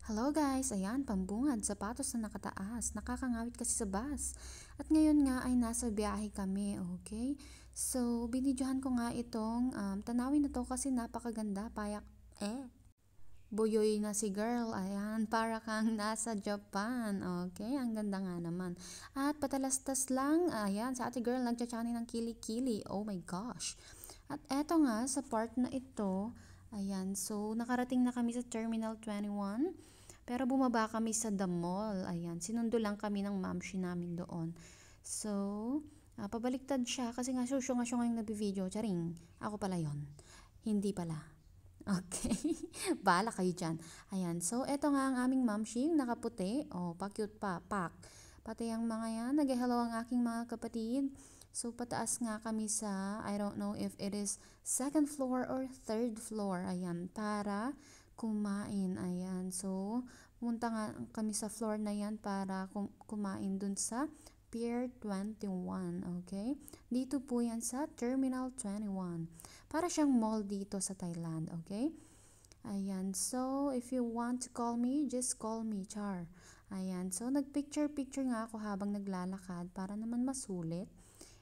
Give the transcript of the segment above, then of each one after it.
Hello guys, ayan, pambungad, sapatos na nakataas, nakakangawit kasi sa bus. At ngayon nga ay nasa biyahe kami, okay? So, binidyohan ko nga itong tanawin na to kasi napakaganda, payak, buyoy na si girl, ayan, para kang nasa Japan, okay? Ang ganda nga naman. At patalastas lang, ayan, sa ate girl, nagtsatsanin ng kili-kili, oh my gosh. At eto nga, sa part na ito, ayan, so nakarating na kami sa Terminal 21. Pero bumaba kami sa the mall. Ayan, sinundo lang kami ng mamshi namin doon. So, pabaliktad siya kasi nga syusyo nga yung nagbi-video. Charing, ako pala yon. Hindi pala. Okay. Bahala kayo dyan. Ayan, so eto nga ang aming mamshi, nakaputi. Oh, pa-cute pa, pak. Pati ang mga yan, nag-hello ang aking mga kapatid. So, pataas nga kami sa, I don't know if it is second floor or third floor. Ayan, para kumain. Ayan. So, pumunta nga kami sa floor na yan para kumain dun sa Pier 21. Okay? Dito po yan sa Terminal 21. Para siyang mall dito sa Thailand. Okay? Ayan. So, if you want to call me, just call me, Char. Ayan. So, nagpicture-picture nga ako habang naglalakad para naman masulit.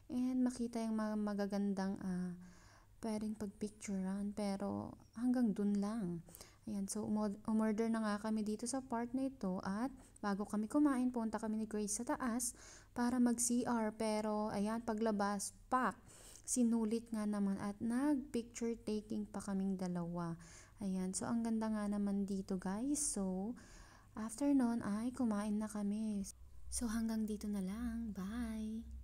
And makita yung mga magagandang pwedeng pagpicturean. Pero hanggang dun lang. Ayan, so umorder na nga kami dito sa part na ito at bago kami kumain, punta kami ni Grace sa taas para mag-CR. Pero ayan, paglabas, pak! Sinulit nga naman at nag-picture taking pa kaming dalawa. Ayan, so ang ganda nga naman dito guys. So, after nun ay kumain na kami. So hanggang dito na lang. Bye!